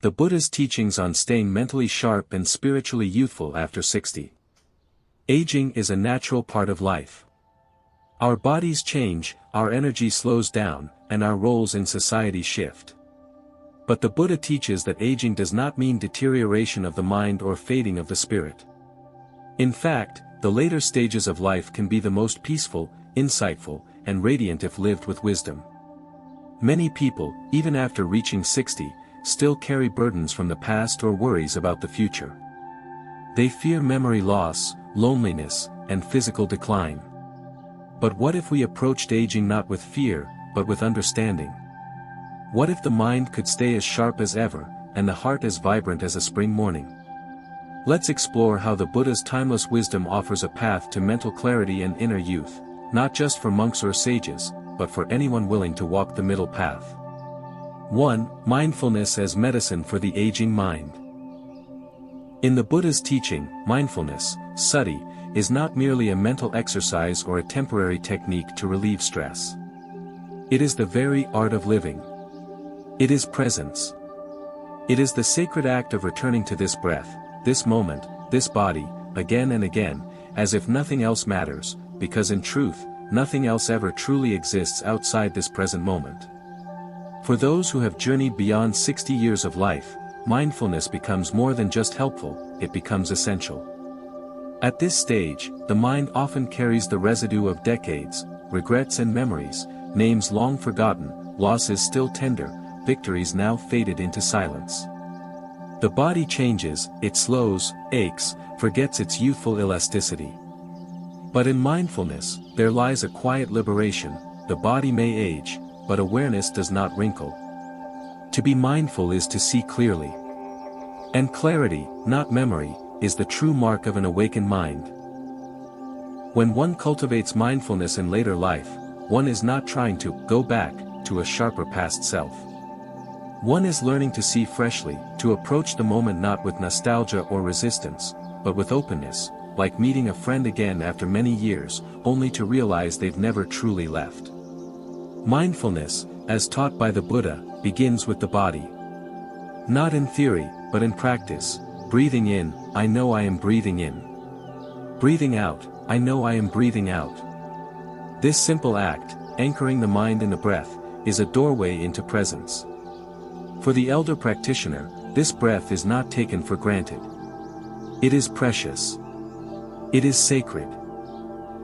The Buddha's teachings on staying mentally sharp and spiritually youthful after 60. Aging is a natural part of life. Our bodies change, our energy slows down, and our roles in society shift. But the Buddha teaches that aging does not mean deterioration of the mind or fading of the spirit. In fact, the later stages of life can be the most peaceful, insightful, and radiant if lived with wisdom. Many people, even after reaching 60, still carry burdens from the past or worries about the future. They fear memory loss, loneliness, and physical decline. But what if we approached aging not with fear, but with understanding? What if the mind could stay as sharp as ever, and the heart as vibrant as a spring morning? Let's explore how the Buddha's timeless wisdom offers a path to mental clarity and inner youth, not just for monks or sages, but for anyone willing to walk the middle path. 1. Mindfulness as medicine for the aging mind. In the Buddha's teaching, mindfulness, sati, is not merely a mental exercise or a temporary technique to relieve stress. It is the very art of living. It is presence. It is the sacred act of returning to this breath, this moment, this body, again and again, as if nothing else matters, because in truth, nothing else ever truly exists outside this present moment. For those who have journeyed beyond 60 years of life, mindfulness becomes more than just helpful, it becomes essential. At this stage, the mind often carries the residue of decades, regrets and memories, names long forgotten, losses still tender, victories now faded into silence. The body changes, it slows, aches, forgets its youthful elasticity. But in mindfulness, there lies a quiet liberation. The body may age, but awareness does not wrinkle. To be mindful is to see clearly. And clarity, not memory, is the true mark of an awakened mind. When one cultivates mindfulness in later life, one is not trying to go back to a sharper past self. One is learning to see freshly, to approach the moment not with nostalgia or resistance, but with openness, like meeting a friend again after many years, only to realize they've never truly left. Mindfulness, as taught by the Buddha, begins with the body. Not in theory, but in practice. Breathing in, I know I am breathing in. Breathing out, I know I am breathing out. This simple act, anchoring the mind in the breath, is a doorway into presence. For the elder practitioner, this breath is not taken for granted. It is precious. It is sacred.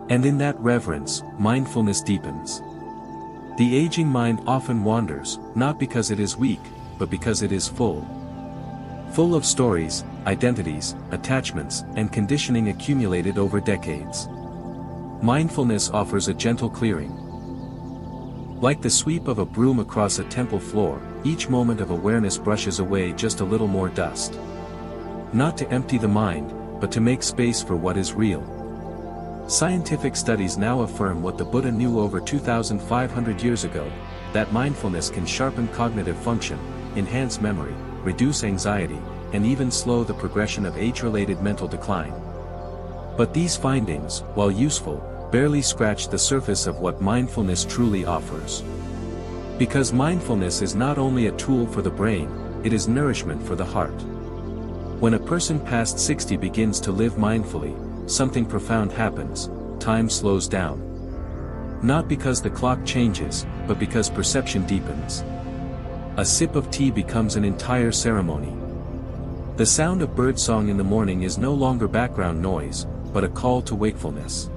And in that reverence, mindfulness deepens. The aging mind often wanders, not because it is weak, but because it is full. Full of stories, identities, attachments, and conditioning accumulated over decades. Mindfulness offers a gentle clearing. Like the sweep of a broom across a temple floor, each moment of awareness brushes away just a little more dust. Not to empty the mind, but to make space for what is real. Scientific studies now affirm what the Buddha knew over 2,500 years ago, that mindfulness can sharpen cognitive function, enhance memory, reduce anxiety, and even slow the progression of age-related mental decline. But these findings, while useful, barely scratch the surface of what mindfulness truly offers. Because mindfulness is not only a tool for the brain, it is nourishment for the heart. When a person past 60 begins to live mindfully, something profound happens. Time slows down. Not because the clock changes, but because perception deepens. A sip of tea becomes an entire ceremony. The sound of birdsong in the morning is no longer background noise, but a call to wakefulness.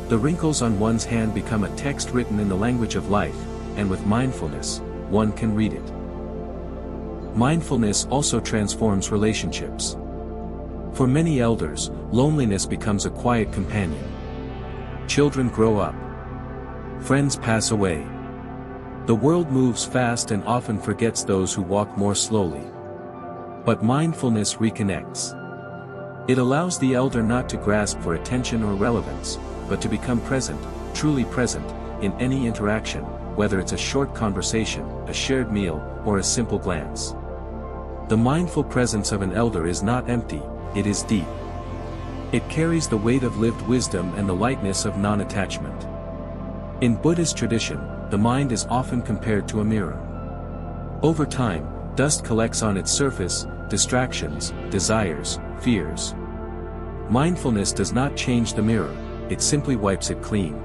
The wrinkles on one's hand become a text written in the language of life, and with mindfulness, one can read it. Mindfulness also transforms relationships. For many elders, loneliness becomes a quiet companion. Children grow up. Friends pass away. The world moves fast and often forgets those who walk more slowly. But mindfulness reconnects. It allows the elder not to grasp for attention or relevance, but to become present, truly present, in any interaction, whether it's a short conversation, a shared meal, or a simple glance. The mindful presence of an elder is not empty, it is deep. It carries the weight of lived wisdom and the lightness of non-attachment. In Buddhist tradition, the mind is often compared to a mirror. Over time, Dust collects on its surface, distractions, desires, fears. Mindfulness does not change the mirror, it simply wipes it clean.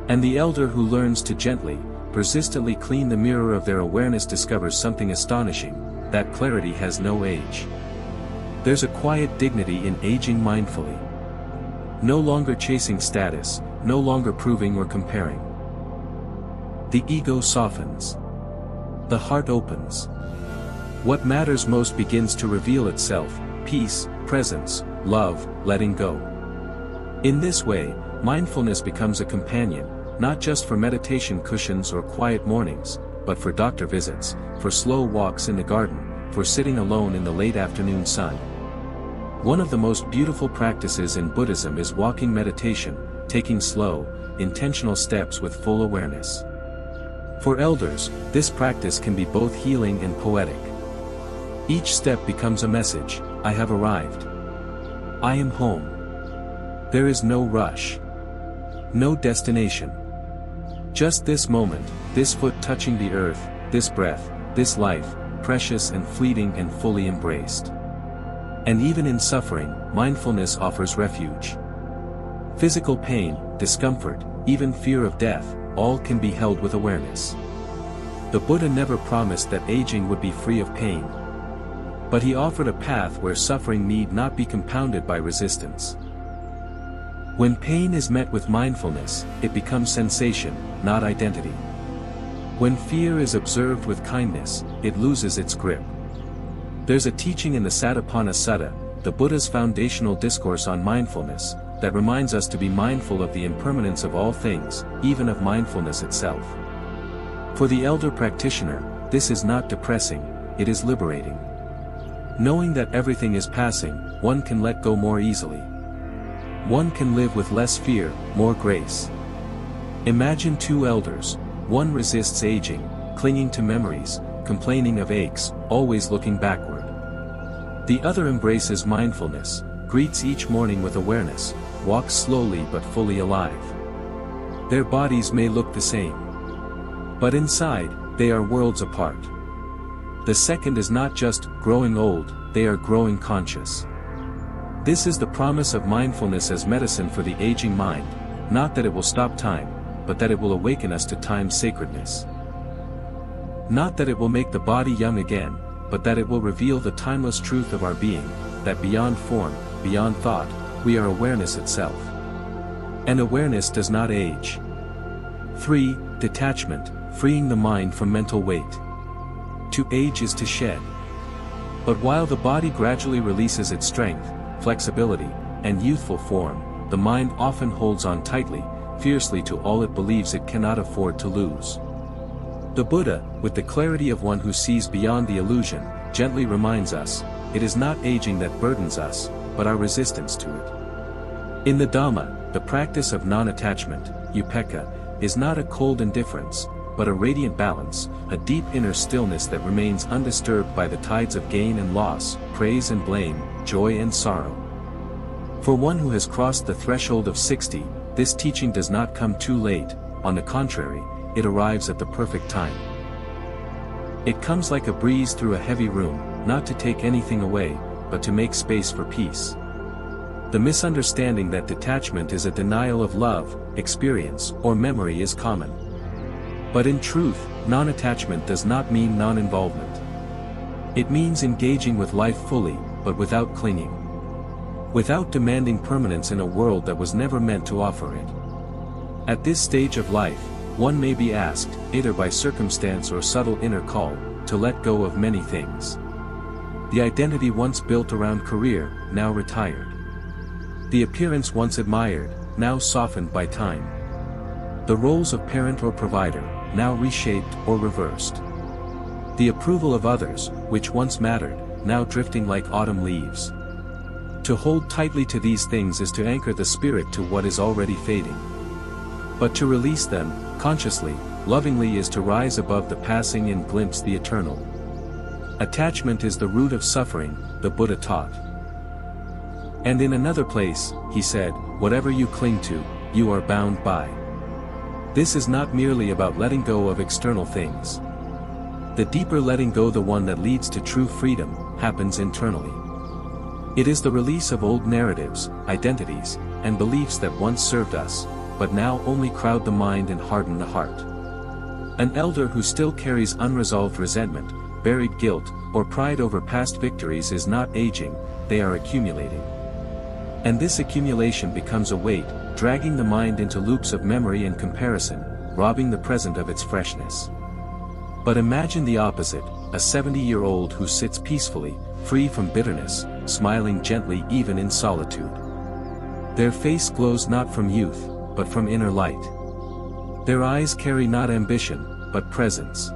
And the elder who learns to gently, persistently clean the mirror of their awareness discovers something astonishing, that clarity has no age. There's a quiet dignity in aging mindfully. No longer chasing status, no longer proving or comparing. The ego softens. The heart opens. What matters most begins to reveal itself: peace, presence, love, letting go. In this way, mindfulness becomes a companion, not just for meditation cushions or quiet mornings, but for doctor visits, for slow walks in the garden, for sitting alone in the late afternoon sun. One of the most beautiful practices in Buddhism is walking meditation, taking slow, intentional steps with full awareness. For elders, this practice can be both healing and poetic. Each step becomes a message: I have arrived. I am home. There is no rush. No destination. Just this moment, this foot touching the earth, this breath, this life, precious and fleeting and fully embraced. And even in suffering, mindfulness offers refuge. Physical pain, discomfort, even fear of death, all can be held with awareness. The Buddha never promised that aging would be free of pain. But he offered a path where suffering need not be compounded by resistance. When pain is met with mindfulness, it becomes sensation, not identity. When fear is observed with kindness, it loses its grip. There's a teaching in the Satipatthana Sutta, the Buddha's foundational discourse on mindfulness, that reminds us to be mindful of the impermanence of all things, even of mindfulness itself. For the elder practitioner, this is not depressing, it is liberating. Knowing that everything is passing, one can let go more easily. One can live with less fear, more grace. Imagine two elders: one resists aging, clinging to memories, complaining of aches, always looking backward. The other embraces mindfulness, greets each morning with awareness, walks slowly but fully alive. Their bodies may look the same. But inside, they are worlds apart. The second is not just growing old, they are growing conscious. This is the promise of mindfulness as medicine for the aging mind, not that it will stop time, but that it will awaken us to time's sacredness. Not that it will make the body young again, but that it will reveal the timeless truth of our being, that beyond form, beyond thought, we are awareness itself. And awareness does not age. 3. Detachment, freeing the mind from mental weight. To age is to shed. But while the body gradually releases its strength, flexibility, and youthful form, the mind often holds on tightly, fiercely to all it believes it cannot afford to lose. The Buddha, with the clarity of one who sees beyond the illusion, gently reminds us, it is not aging that burdens us, but our resistance to it. In the Dhamma, the practice of non-attachment, upekkha, is not a cold indifference, but a radiant balance, a deep inner stillness that remains undisturbed by the tides of gain and loss, praise and blame, joy and sorrow. For one who has crossed the threshold of 60, this teaching does not come too late, on the contrary, it arrives at the perfect time. It comes like a breeze through a heavy room, not to take anything away, but to make space for peace. The misunderstanding that detachment is a denial of love, experience, or memory is common. But in truth, non-attachment does not mean non-involvement. It means engaging with life fully, but without clinging. Without demanding permanence in a world that was never meant to offer it. At this stage of life, one may be asked, either by circumstance or subtle inner call, to let go of many things. The identity once built around career, now retired. The appearance once admired, now softened by time. The roles of parent or provider, now reshaped or reversed. The approval of others, which once mattered, now drifting like autumn leaves. To hold tightly to these things is to anchor the spirit to what is already fading. But to release them, consciously, lovingly, is to rise above the passing and glimpse the eternal. Attachment is the root of suffering, the Buddha taught. And in another place, he said, whatever you cling to, you are bound by. This is not merely about letting go of external things. The deeper letting go, the one that leads to true freedom, happens internally. It is the release of old narratives, identities, and beliefs that once served us, but now only crowd the mind and harden the heart. An elder who still carries unresolved resentment, buried guilt, or pride over past victories is not aging, they are accumulating. And this accumulation becomes a weight, dragging the mind into loops of memory and comparison, robbing the present of its freshness. But imagine the opposite, a 70-year-old who sits peacefully, free from bitterness, smiling gently even in solitude. Their face glows not from youth, but from inner light. Their eyes carry not ambition, but presence.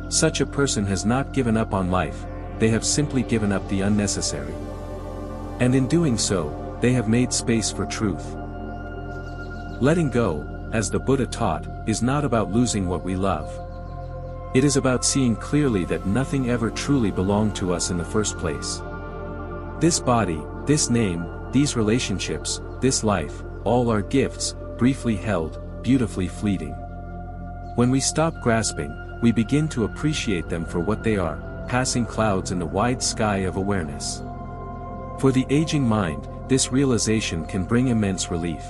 Such a person has not given up on life, they have simply given up the unnecessary. And in doing so, they have made space for truth. Letting go, as the Buddha taught, is not about losing what we love. It is about seeing clearly that nothing ever truly belonged to us in the first place. This body, this name, these relationships, this life, all are gifts, briefly held, beautifully fleeting. When we stop grasping, we begin to appreciate them for what they are, passing clouds in the wide sky of awareness. For the aging mind, this realization can bring immense relief.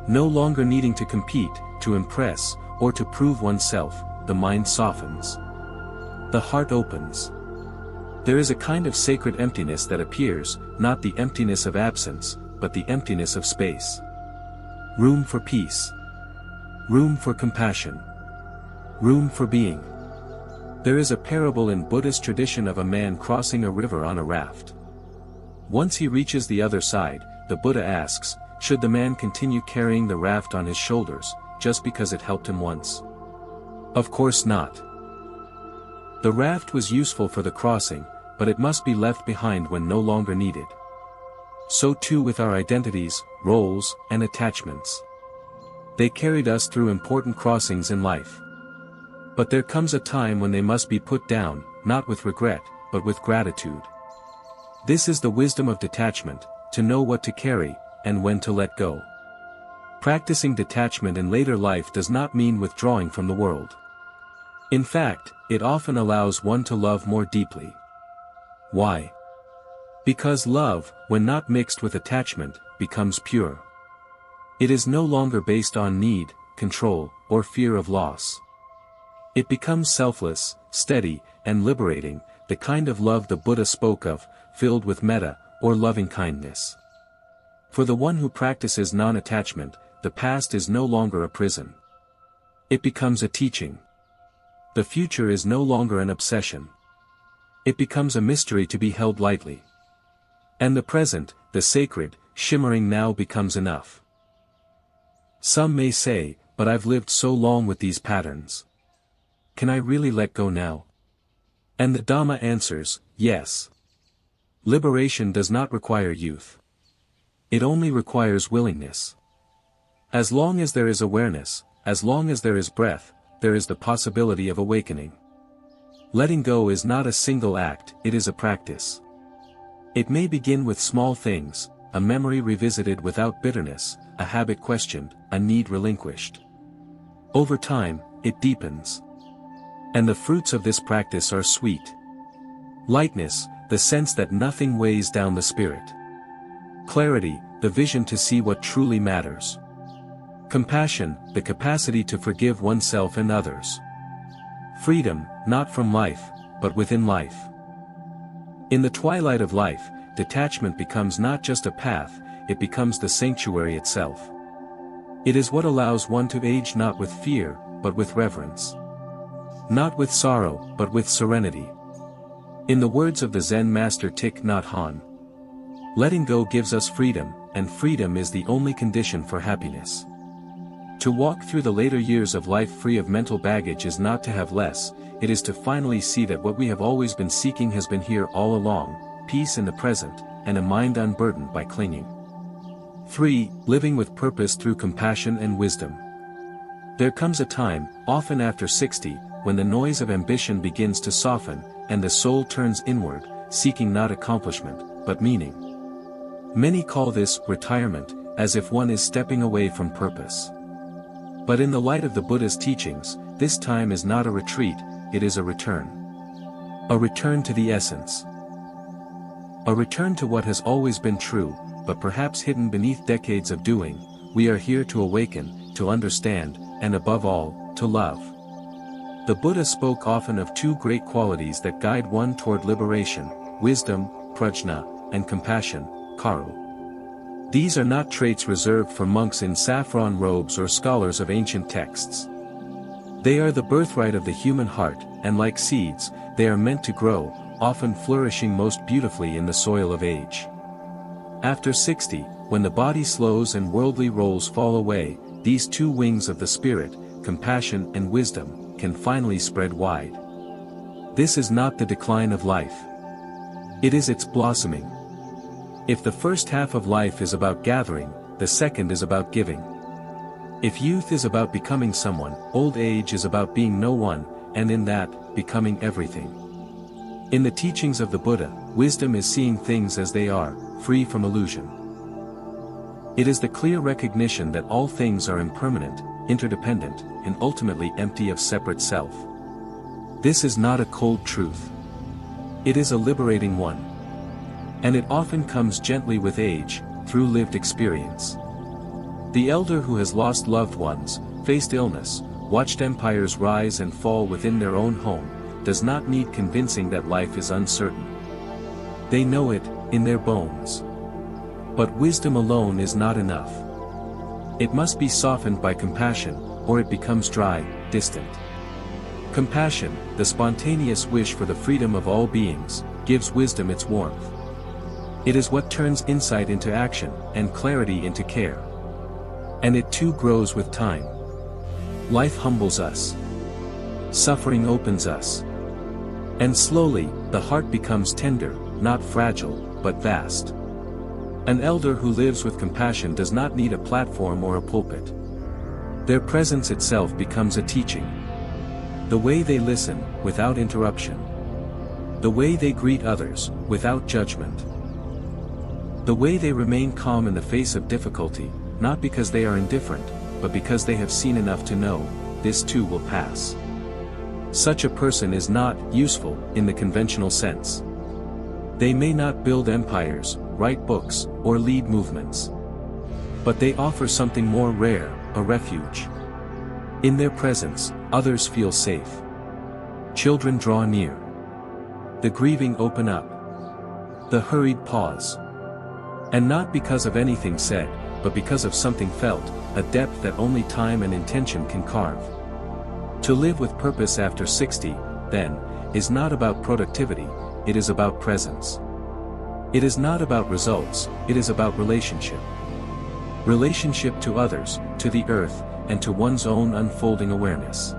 No longer needing to compete, to impress, or to prove oneself, the mind softens. The heart opens. There is a kind of sacred emptiness that appears, not the emptiness of absence, but the emptiness of space. Room for peace. Room for compassion. Room for being. There is a parable in Buddhist tradition of a man crossing a river on a raft. Once he reaches the other side, the Buddha asks, should the man continue carrying the raft on his shoulders, just because it helped him once? Of course not. The raft was useful for the crossing, but it must be left behind when no longer needed. So too with our identities, roles, and attachments. They carried us through important crossings in life. But there comes a time when they must be put down, not with regret, but with gratitude. This is the wisdom of detachment, to know what to carry, and when to let go. Practicing detachment in later life does not mean withdrawing from the world. In fact, it often allows one to love more deeply. Why? Because love, when not mixed with attachment, becomes pure. It is no longer based on need, control, or fear of loss. It becomes selfless, steady, and liberating, the kind of love the Buddha spoke of, filled with metta, or loving kindness. For the one who practices non-attachment, the past is no longer a prison. It becomes a teaching. The future is no longer an obsession. It becomes a mystery to be held lightly. And the present, the sacred, shimmering now becomes enough. Some may say, but I've lived so long with these patterns. Can I really let go now? And the Dhamma answers, yes. Liberation does not require youth. It only requires willingness. As long as there is awareness, as long as there is breath, there is the possibility of awakening. Letting go is not a single act, it is a practice. It may begin with small things, a memory revisited without bitterness, a habit questioned, a need relinquished. Over time, it deepens. And the fruits of this practice are sweet. Lightness, the sense that nothing weighs down the spirit. Clarity, the vision to see what truly matters. Compassion, the capacity to forgive oneself and others. Freedom, not from life, but within life. In the twilight of life, detachment becomes not just a path, it becomes the sanctuary itself. It is what allows one to age not with fear, but with reverence. Not with sorrow, but with serenity. In the words of the Zen master Thich Nhat Hanh, letting go gives us freedom, and freedom is the only condition for happiness. To walk through the later years of life free of mental baggage is not to have less, it is to finally see that what we have always been seeking has been here all along, peace in the present, and a mind unburdened by clinging. 3. Living with purpose through compassion and wisdom. There comes a time, often after 60, when the noise of ambition begins to soften, and the soul turns inward, seeking not accomplishment, but meaning. Many call this retirement, as if one is stepping away from purpose. But in the light of the Buddha's teachings, this time is not a retreat, it is a return. A return to the essence. A return to what has always been true, but perhaps hidden beneath decades of doing. We are here to awaken, to understand, and above all, to love. The Buddha spoke often of two great qualities that guide one toward liberation: wisdom, prajna, and compassion, karu. These are not traits reserved for monks in saffron robes or scholars of ancient texts. They are the birthright of the human heart, and like seeds, they are meant to grow, often flourishing most beautifully in the soil of age. After 60, when the body slows and worldly roles fall away, these two wings of the spirit, compassion and wisdom, can finally spread wide. This is not the decline of life. It is its blossoming. If the first half of life is about gathering, the second is about giving. If youth is about becoming someone, old age is about being no one, and in that, becoming everything. In the teachings of the Buddha, wisdom is seeing things as they are, free from illusion. It is the clear recognition that all things are impermanent, interdependent, and ultimately empty of separate self. This is not a cold truth. It is a liberating one. And it often comes gently with age, through lived experience. The elder who has lost loved ones, faced illness, watched empires rise and fall within their own home, does not need convincing that life is uncertain. They know it, in their bones. But wisdom alone is not enough. It must be softened by compassion, or it becomes dry, distant. Compassion, the spontaneous wish for the freedom of all beings, gives wisdom its warmth. It is what turns insight into action, and clarity into care. And it too grows with time. Life humbles us. Suffering opens us. And slowly, the heart becomes tender, not fragile, but vast. An elder who lives with compassion does not need a platform or a pulpit. Their presence itself becomes a teaching. The way they listen, without interruption. The way they greet others, without judgment. The way they remain calm in the face of difficulty, not because they are indifferent, but because they have seen enough to know, this too will pass. Such a person is not useful in the conventional sense. They may not build empires, write books, or lead movements. But they offer something more rare, a refuge. In their presence, others feel safe. Children draw near. The grieving open up. The hurried pause. And not because of anything said, but because of something felt, a depth that only time and intention can carve. To live with purpose after 60, then, is not about productivity, it is about presence. It is not about results, it is about relationship. Relationship to others, to the earth, and to one's own unfolding awareness.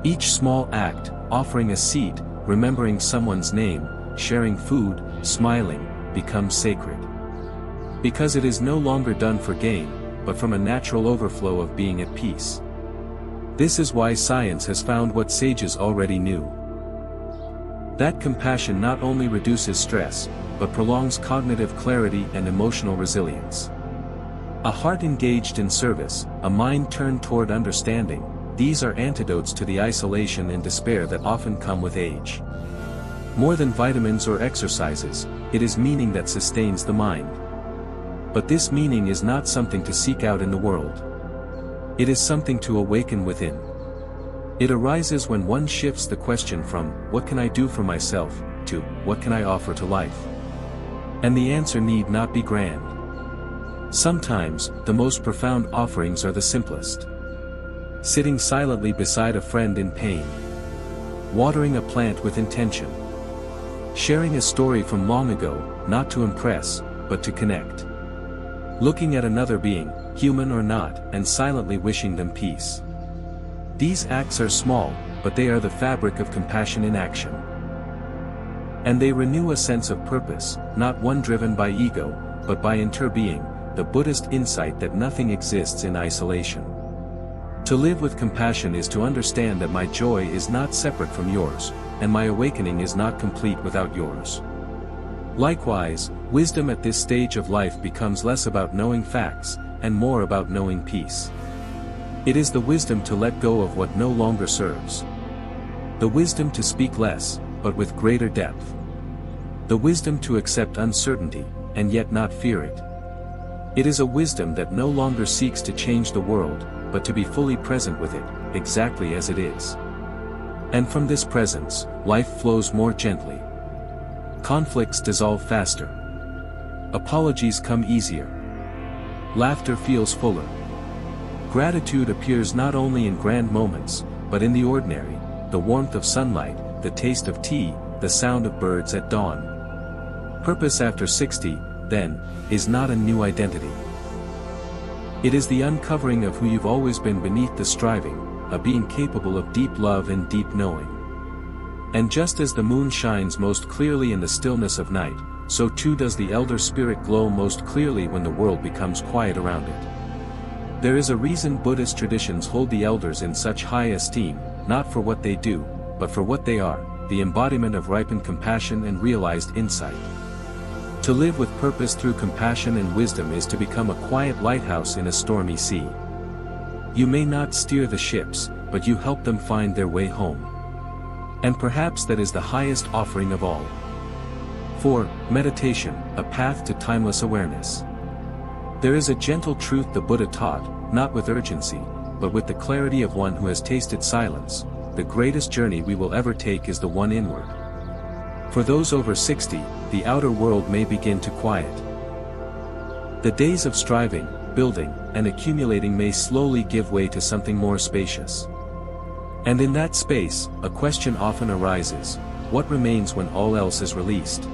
Each small act, offering a seat, remembering someone's name, sharing food, smiling, becomes sacred. Because it is no longer done for gain, but from a natural overflow of being at peace. This is why science has found what sages already knew. That compassion not only reduces stress, but prolongs cognitive clarity and emotional resilience. A heart engaged in service, a mind turned toward understanding, these are antidotes to the isolation and despair that often come with age. More than vitamins or exercises, it is meaning that sustains the mind. But this meaning is not something to seek out in the world. It is something to awaken within. It arises when one shifts the question from, what can I do for myself, to, what can I offer to life? And the answer need not be grand. Sometimes, the most profound offerings are the simplest. Sitting silently beside a friend in pain. Watering a plant with intention. Sharing a story from long ago, not to impress, but to connect. Looking at another being, human or not, and silently wishing them peace. These acts are small, but they are the fabric of compassion in action. And they renew a sense of purpose, not one driven by ego, but by interbeing, the Buddhist insight that nothing exists in isolation. To live with compassion is to understand that my joy is not separate from yours, and my awakening is not complete without yours. Likewise, wisdom at this stage of life becomes less about knowing facts, and more about knowing peace. It is the wisdom to let go of what no longer serves. The wisdom to speak less, but with greater depth. The wisdom to accept uncertainty, and yet not fear it. It is a wisdom that no longer seeks to change the world, but to be fully present with it, exactly as it is. And from this presence, life flows more gently. Conflicts dissolve faster. Apologies come easier. Laughter feels fuller. Gratitude appears not only in grand moments, but in the ordinary, the warmth of sunlight, the taste of tea, the sound of birds at dawn. Purpose after 60, then, is not a new identity. It is the uncovering of who you've always been beneath the striving, a being capable of deep love and deep knowing. And just as the moon shines most clearly in the stillness of night, so too does the elder spirit glow most clearly when the world becomes quiet around it. There is a reason Buddhist traditions hold the elders in such high esteem, not for what they do, but for what they are, the embodiment of ripened compassion and realized insight. To live with purpose through compassion and wisdom is to become a quiet lighthouse in a stormy sea. You may not steer the ships, but you help them find their way home. And perhaps that is the highest offering of all. 4. Meditation, a path to timeless awareness. There is a gentle truth the Buddha taught, not with urgency, but with the clarity of one who has tasted silence. The greatest journey we will ever take is the one inward. For those over 60, the outer world may begin to quiet. The days of striving, building, and accumulating may slowly give way to something more spacious. And in that space, a question often arises: what remains when all else is released?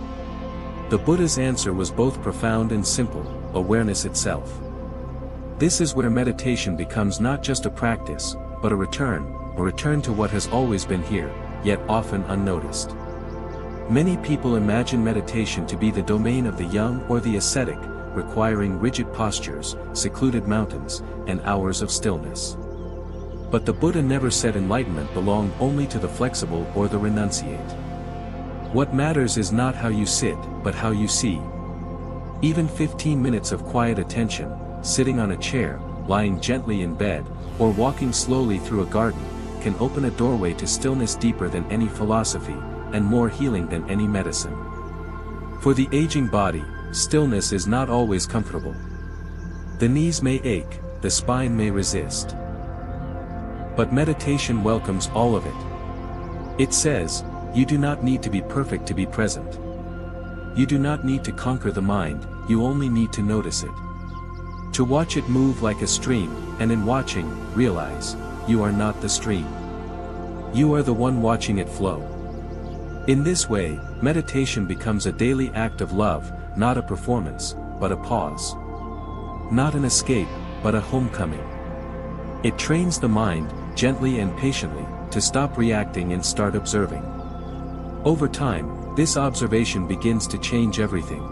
The Buddha's answer was both profound and simple: awareness itself. This is where meditation becomes not just a practice, but a return to what has always been here, yet often unnoticed. Many people imagine meditation to be the domain of the young or the ascetic, requiring rigid postures, secluded mountains, and hours of stillness. But the Buddha never said enlightenment belonged only to the flexible or the renunciate. What matters is not how you sit, but how you see. Even 15 minutes of quiet attention, sitting on a chair, lying gently in bed, or walking slowly through a garden, can open a doorway to stillness deeper than any philosophy, and more healing than any medicine. For the aging body, stillness is not always comfortable. The knees may ache, the spine may resist. But meditation welcomes all of it. It says, you do not need to be perfect to be present. You do not need to conquer the mind, you only need to notice it. To watch it move like a stream, and in watching, realize, you are not the stream. You are the one watching it flow. In this way, meditation becomes a daily act of love, not a performance, but a pause. Not an escape, but a homecoming. It trains the mind, gently and patiently, to stop reacting and start observing. Over time, this observation begins to change everything.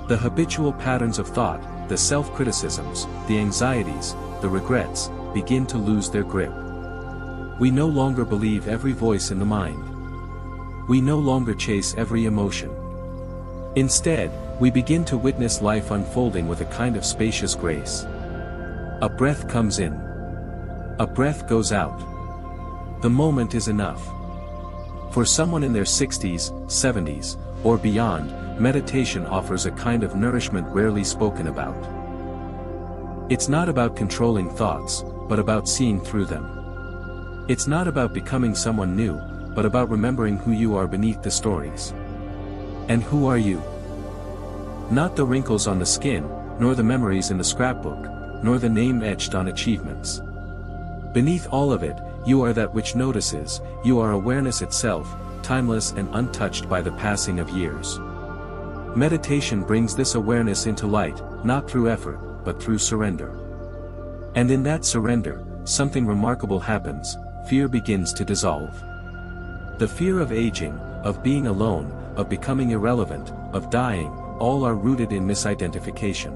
The habitual patterns of thought, the self-criticisms, the anxieties, the regrets, begin to lose their grip. We no longer believe every voice in the mind. We no longer chase every emotion. Instead, we begin to witness life unfolding with a kind of spacious grace. A breath comes in. A breath goes out. The moment is enough. For someone in their 60s, 70s, or beyond, meditation offers a kind of nourishment rarely spoken about. It's not about controlling thoughts, but about seeing through them. It's not about becoming someone new, but about remembering who you are beneath the stories. And who are you? Not the wrinkles on the skin, nor the memories in the scrapbook, nor the name etched on achievements. Beneath all of it, you are that which notices, you are awareness itself, timeless and untouched by the passing of years. Meditation brings this awareness into light, not through effort, but through surrender. And in that surrender, something remarkable happens: fear begins to dissolve. The fear of aging, of being alone, of becoming irrelevant, of dying, all are rooted in misidentification.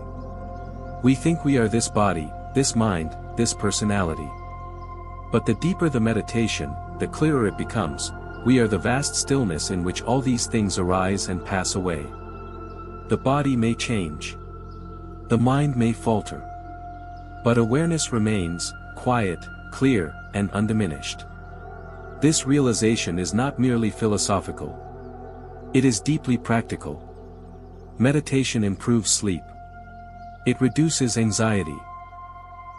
We think we are this body, this mind, this personality. But the deeper the meditation, the clearer it becomes: we are the vast stillness in which all these things arise and pass away. The body may change. The mind may falter. But awareness remains, quiet, clear, and undiminished. This realization is not merely philosophical. It is deeply practical. Meditation improves sleep. It reduces anxiety.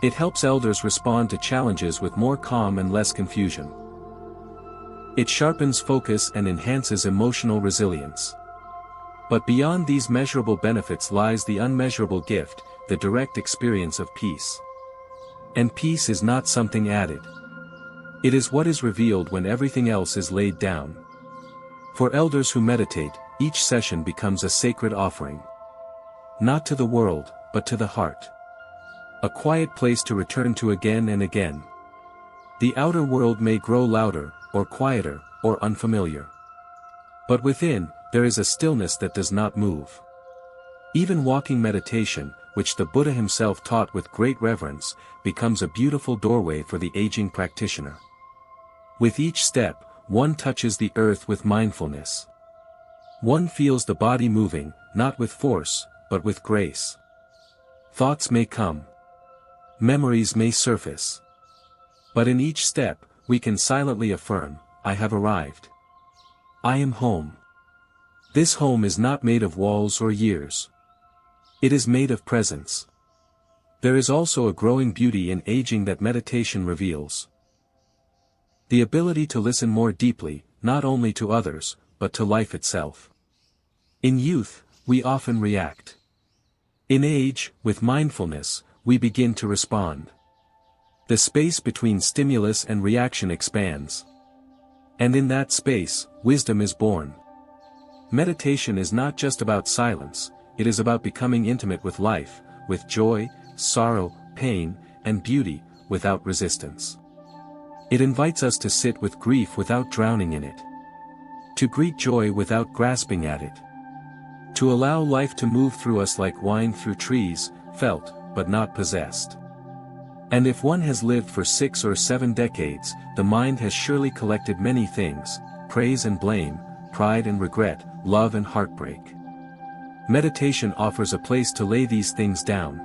It helps elders respond to challenges with more calm and less confusion. It sharpens focus and enhances emotional resilience. But beyond these measurable benefits lies the unmeasurable gift, the direct experience of peace. And peace is not something added. It is what is revealed when everything else is laid down. For elders who meditate, each session becomes a sacred offering. Not to the world, but to the heart. A quiet place to return to again and again. The outer world may grow louder, or quieter, or unfamiliar. But within, there is a stillness that does not move. Even walking meditation, which the Buddha himself taught with great reverence, becomes a beautiful doorway for the aging practitioner. With each step, one touches the earth with mindfulness. One feels the body moving, not with force, but with grace. Thoughts may come. Memories may surface. But in each step, we can silently affirm, I have arrived. I am home. This home is not made of walls or years. It is made of presence. There is also a growing beauty in aging that meditation reveals. The ability to listen more deeply, not only to others, but to life itself. In youth, we often react. In age, with mindfulness, we begin to respond. The space between stimulus and reaction expands. And in that space, wisdom is born. Meditation is not just about silence, it is about becoming intimate with life, with joy, sorrow, pain, and beauty, without resistance. It invites us to sit with grief without drowning in it. To greet joy without grasping at it. To allow life to move through us like wine through trees, felt, but not possessed. And if one has lived for 6 or 7 decades, the mind has surely collected many things, praise and blame, pride and regret, love and heartbreak. Meditation offers a place to lay these things down.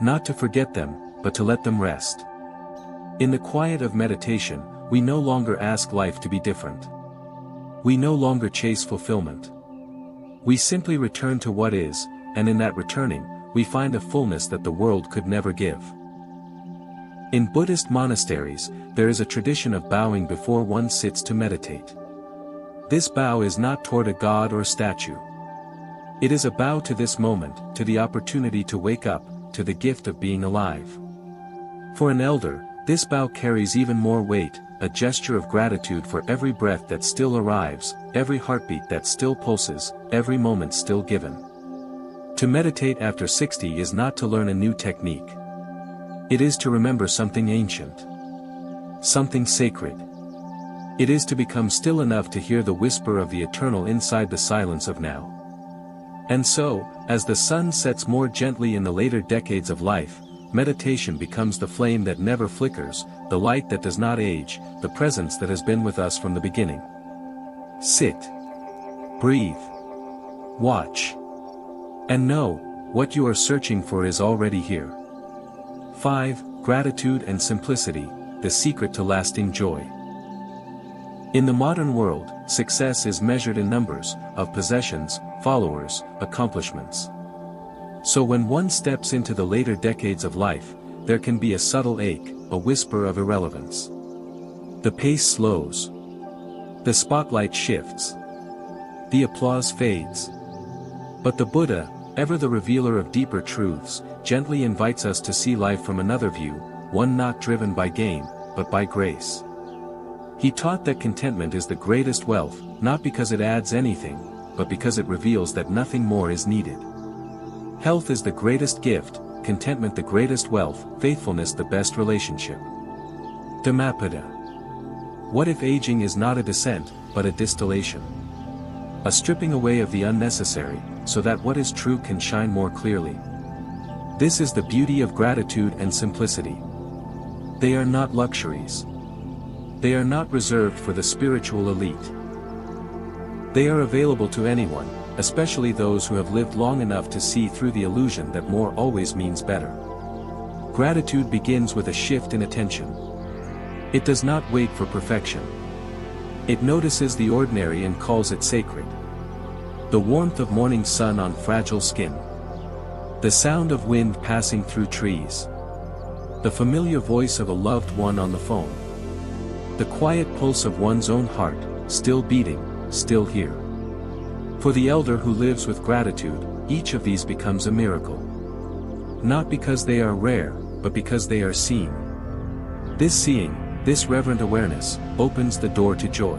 Not to forget them, but to let them rest. In the quiet of meditation, we no longer ask life to be different. We no longer chase fulfillment. We simply return to what is, and in that returning, we find a fullness that the world could never give. In Buddhist monasteries, there is a tradition of bowing before one sits to meditate. This bow is not toward a god or statue. It is a bow to this moment, to the opportunity to wake up, to the gift of being alive. For an elder, this bow carries even more weight, a gesture of gratitude for every breath that still arrives, every heartbeat that still pulses, every moment still given. To meditate after 60 is not to learn a new technique. It is to remember something ancient. Something sacred. It is to become still enough to hear the whisper of the eternal inside the silence of now. And so, as the sun sets more gently in the later decades of life, meditation becomes the flame that never flickers, the light that does not age, the presence that has been with us from the beginning. Sit. Breathe. Watch. And know, what you are searching for is already here. 5. Gratitude and simplicity, the secret to lasting joy. In the modern world, success is measured in numbers, of possessions, followers, accomplishments. So when one steps into the later decades of life, there can be a subtle ache, a whisper of irrelevance. The pace slows. The spotlight shifts. The applause fades. But the Buddha, ever the revealer of deeper truths, gently invites us to see life from another view, one not driven by gain, but by grace. He taught that contentment is the greatest wealth, not because it adds anything, but because it reveals that nothing more is needed. Health is the greatest gift, contentment the greatest wealth, faithfulness the best relationship. Dhammapada. What if aging is not a descent, but a distillation? A stripping away of the unnecessary, so that what is true can shine more clearly. This is the beauty of gratitude and simplicity. They are not luxuries. They are not reserved for the spiritual elite. They are available to anyone, especially those who have lived long enough to see through the illusion that more always means better. Gratitude begins with a shift in attention. It does not wait for perfection, It notices the ordinary and calls it sacred. The warmth of morning sun on fragile skin. The sound of wind passing through trees. The familiar voice of a loved one on the phone. The quiet pulse of one's own heart, still beating, still here. For the elder who lives with gratitude, each of these becomes a miracle. Not because they are rare, but because they are seen. This seeing, this reverent awareness, opens the door to joy.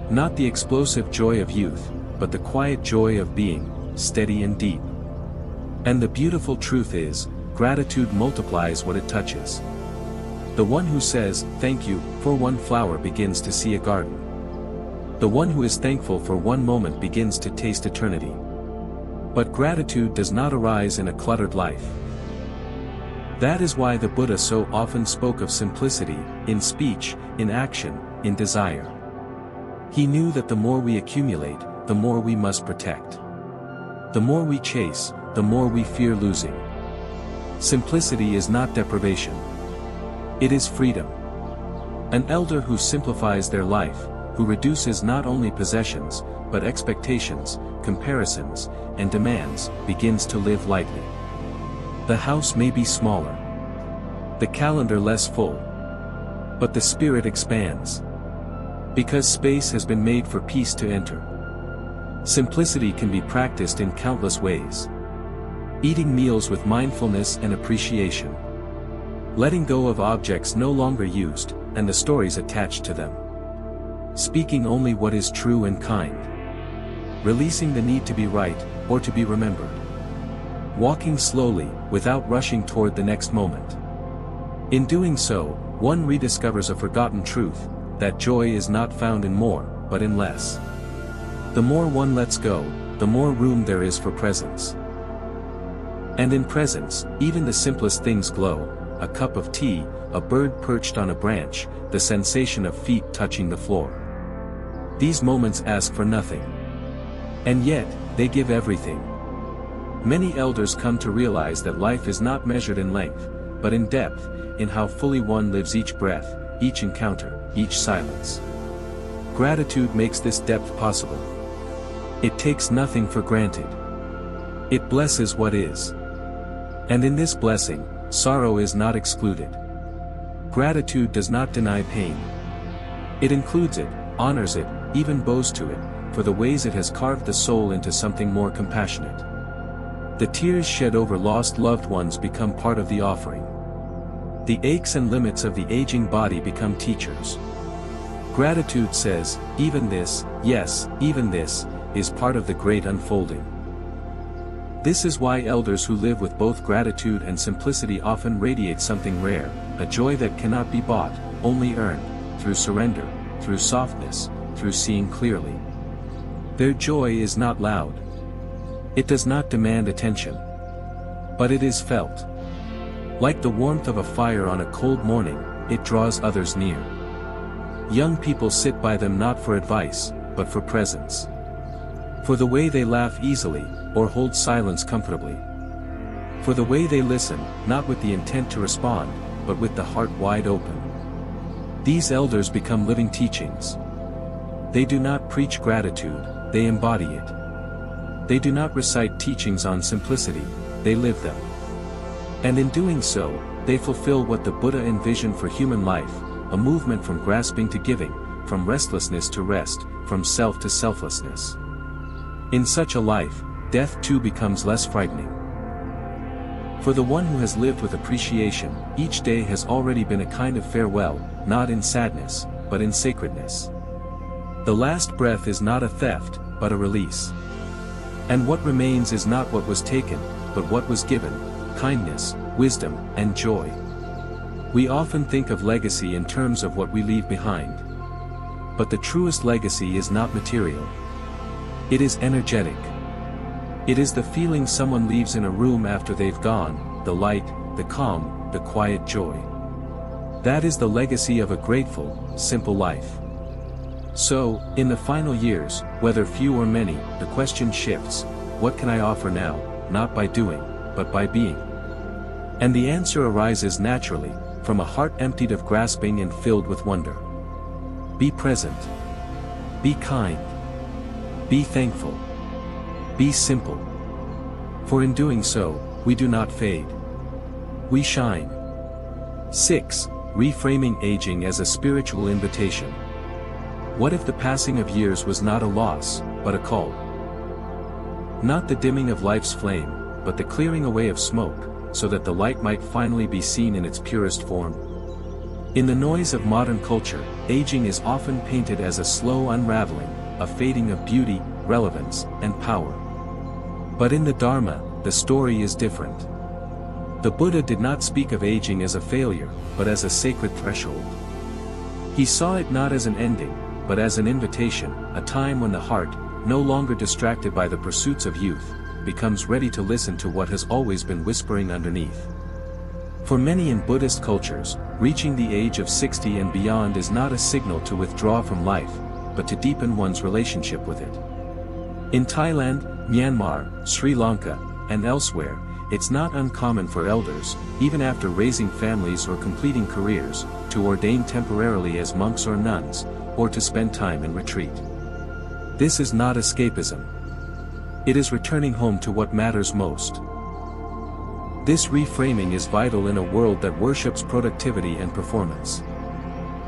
Not the explosive joy of youth, but the quiet joy of being, steady and deep. And the beautiful truth is, gratitude multiplies what it touches. The one who says, "Thank you," for one flower begins to see a garden. The one who is thankful for one moment begins to taste eternity. But gratitude does not arise in a cluttered life. That is why the Buddha so often spoke of simplicity, in speech, in action, in desire. He knew that the more we accumulate, the more we must protect. The more we chase, the more we fear losing. Simplicity is not deprivation. It is freedom. An elder who simplifies their life, who reduces not only possessions, but expectations, comparisons, and demands, begins to live lightly. The house may be smaller. The calendar less full. But the spirit expands. Because space has been made for peace to enter. Simplicity can be practiced in countless ways. Eating meals with mindfulness and appreciation. Letting go of objects no longer used, and the stories attached to them. Speaking only what is true and kind. Releasing the need to be right, or to be remembered. Walking slowly, without rushing toward the next moment. In doing so, one rediscovers a forgotten truth, that joy is not found in more, but in less. The more one lets go, the more room there is for presence. And in presence, even the simplest things glow, a cup of tea, a bird perched on a branch, the sensation of feet touching the floor. These moments ask for nothing. And yet, they give everything. Many elders come to realize that life is not measured in length, but in depth, in how fully one lives each breath, each encounter, each silence. Gratitude makes this depth possible. It takes nothing for granted. It blesses what is. And in this blessing, sorrow is not excluded. Gratitude does not deny pain. It includes it, honors it, even bows to it, for the ways it has carved the soul into something more compassionate. The tears shed over lost loved ones become part of the offering. The aches and limits of the aging body become teachers. Gratitude says, even this, yes, even this, is part of the great unfolding. This is why elders who live with both gratitude and simplicity often radiate something rare, a joy that cannot be bought, only earned, through surrender, through softness, through seeing clearly. Their joy is not loud. It does not demand attention. But it is felt. Like the warmth of a fire on a cold morning, it draws others near. Young people sit by them not for advice, but for presence. For the way they laugh easily, or hold silence comfortably. For the way they listen, not with the intent to respond, but with the heart wide open. These elders become living teachings. They do not preach gratitude, they embody it. They do not recite teachings on simplicity, they live them. And in doing so, they fulfill what the Buddha envisioned for human life, a movement from grasping to giving, from restlessness to rest, from self to selflessness. In such a life, death too becomes less frightening. For the one who has lived with appreciation, each day has already been a kind of farewell, not in sadness, but in sacredness. The last breath is not a theft, but a release. And what remains is not what was taken, but what was given, kindness, wisdom, and joy. We often think of legacy in terms of what we leave behind. But the truest legacy is not material. It is energetic. It is the feeling someone leaves in a room after they've gone, the light, the calm, the quiet joy. That is the legacy of a grateful, simple life. So, in the final years, whether few or many, the question shifts, what can I offer now, not by doing, but by being? And the answer arises naturally, from a heart emptied of grasping and filled with wonder. Be present. Be kind. Be thankful. Be simple. For in doing so, we do not fade. We shine. 6. Reframing aging as a spiritual invitation. What if the passing of years was not a loss, but a call? Not the dimming of life's flame, but the clearing away of smoke, so that the light might finally be seen in its purest form. In the noise of modern culture, aging is often painted as a slow unraveling, a fading of beauty, relevance, and power. But in the Dharma, the story is different. The Buddha did not speak of aging as a failure, but as a sacred threshold. He saw it not as an ending, but as an invitation, a time when the heart, no longer distracted by the pursuits of youth, becomes ready to listen to what has always been whispering underneath. For many in Buddhist cultures, reaching the age of 60 and beyond is not a signal to withdraw from life, but to deepen one's relationship with it. In Thailand, Myanmar, Sri Lanka, and elsewhere, it's not uncommon for elders, even after raising families or completing careers, to ordain temporarily as monks or nuns, or to spend time in retreat. This is not escapism. It is returning home to what matters most. This reframing is vital in a world that worships productivity and performance.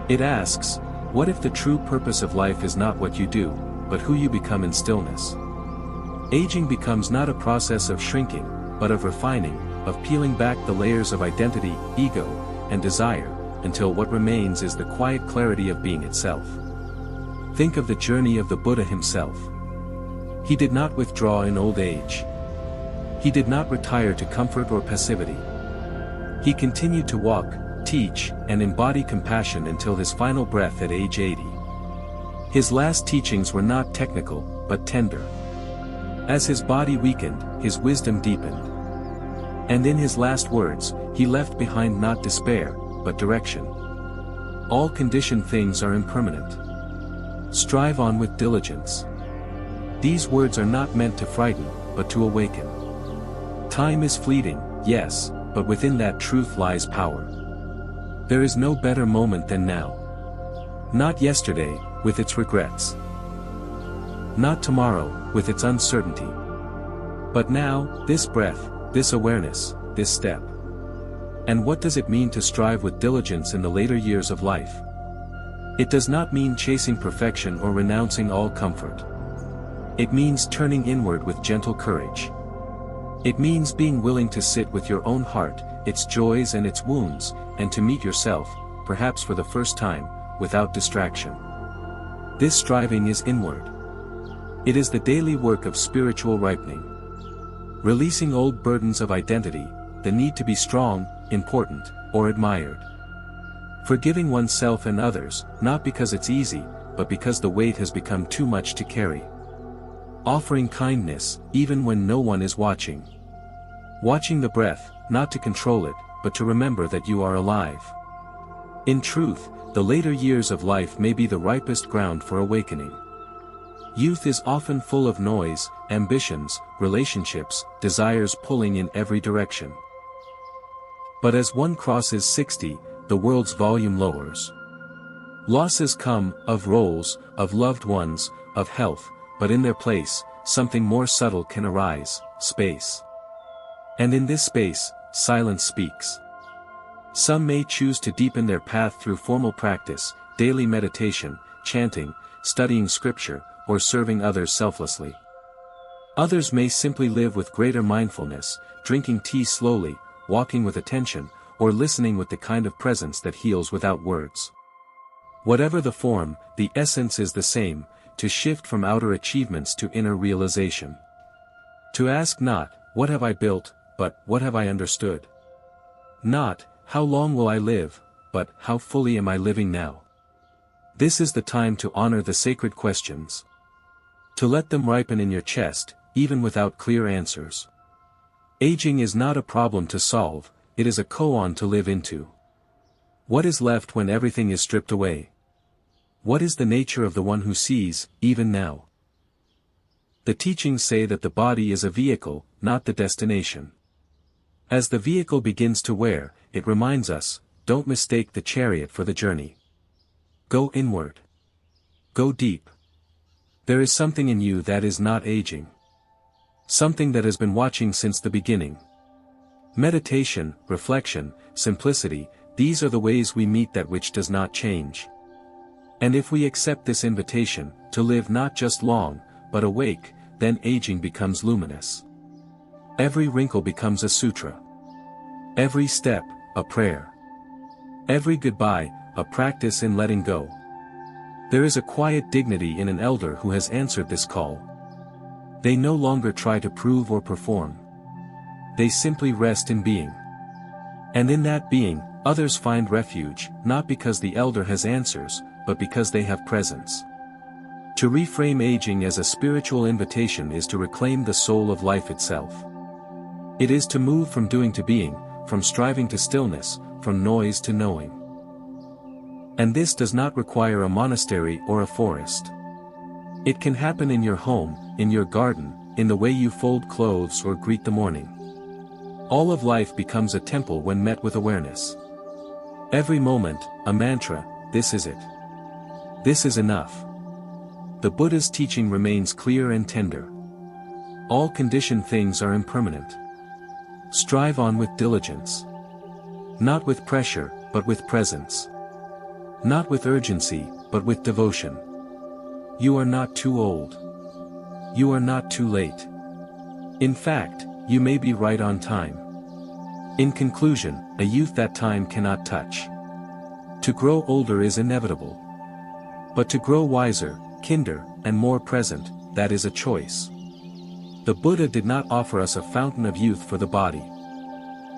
It asks, what if the true purpose of life is not what you do, but who you become in stillness? Aging becomes not a process of shrinking, but of refining, of peeling back the layers of identity, ego, and desire, until what remains is the quiet clarity of being itself. Think of the journey of the Buddha himself. He did not withdraw in old age. He did not retire to comfort or passivity. He continued to walk, teach, and embody compassion until his final breath at age 80. His last teachings were not technical, but tender. As his body weakened, his wisdom deepened. And in his last words, he left behind not despair, but direction. All conditioned things are impermanent. Strive on with diligence. These words are not meant to frighten, but to awaken. Time is fleeting, yes, but within that truth lies power. There is no better moment than now. Not yesterday, with its regrets. Not tomorrow, with its uncertainty. But now, this breath, this awareness, this step. And what does it mean to strive with diligence in the later years of life? It does not mean chasing perfection or renouncing all comfort. It means turning inward with gentle courage. It means being willing to sit with your own heart, its joys and its wounds, and to meet yourself, perhaps for the first time, without distraction. This striving is inward. It is the daily work of spiritual ripening. Releasing old burdens of identity, the need to be strong, important, or admired. Forgiving oneself and others, not because it's easy, but because the weight has become too much to carry. Offering kindness, even when no one is watching. Watching the breath, not to control it, but to remember that you are alive. In truth, the later years of life may be the ripest ground for awakening. Youth is often full of noise, ambitions, relationships, desires pulling in every direction. But as one crosses 60, the world's volume lowers. Losses come, of roles, of loved ones, of health, but in their place, something more subtle can arise, space. And in this space, silence speaks. Some may choose to deepen their path through formal practice, daily meditation, chanting, studying scripture, or serving others selflessly. Others may simply live with greater mindfulness, drinking tea slowly, walking with attention, or listening with the kind of presence that heals without words. Whatever the form, the essence is the same, to shift from outer achievements to inner realization. To ask not, what have I built, but what have I understood? Not, how long will I live, but how fully am I living now? This is the time to honor the sacred questions. To let them ripen in your chest, even without clear answers. Aging is not a problem to solve, it is a koan to live into. What is left when everything is stripped away? What is the nature of the one who sees, even now? The teachings say that the body is a vehicle, not the destination. As the vehicle begins to wear, it reminds us, don't mistake the chariot for the journey. Go inward. Go deep. There is something in you that is not aging. Something that has been watching since the beginning. Meditation, reflection, simplicity, these are the ways we meet that which does not change. And if we accept this invitation, to live not just long, but awake, then aging becomes luminous. Every wrinkle becomes a sutra. Every step, a prayer. Every goodbye, a practice in letting go. There is a quiet dignity in an elder who has answered this call. They no longer try to prove or perform. They simply rest in being. And in that being, others find refuge, not because the elder has answers, but because they have presence. To reframe aging as a spiritual invitation is to reclaim the soul of life itself. It is to move from doing to being, from striving to stillness, from noise to knowing. And this does not require a monastery or a forest. It can happen in your home, in your garden, in the way you fold clothes or greet the morning. All of life becomes a temple when met with awareness. Every moment, a mantra, this is it. This is enough. The Buddha's teaching remains clear and tender. All conditioned things are impermanent. Strive on with diligence. Not with pressure, but with presence. Not with urgency, but with devotion. You are not too old. You are not too late. In fact, you may be right on time. In conclusion, a youth that time cannot touch. To grow older is inevitable. But to grow wiser, kinder, and more present, that is a choice. The Buddha did not offer us a fountain of youth for the body.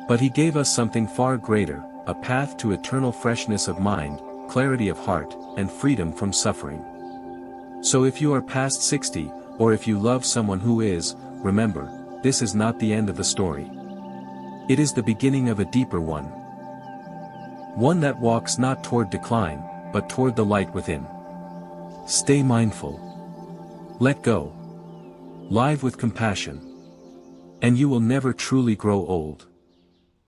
But he gave us something far greater, a path to eternal freshness of mind, clarity of heart, and freedom from suffering. So if you are past 60, or if you love someone who is, remember, this is not the end of the story. It is the beginning of a deeper one. One that walks not toward decline, but toward the light within. Stay mindful. Let go. Live with compassion. And you will never truly grow old.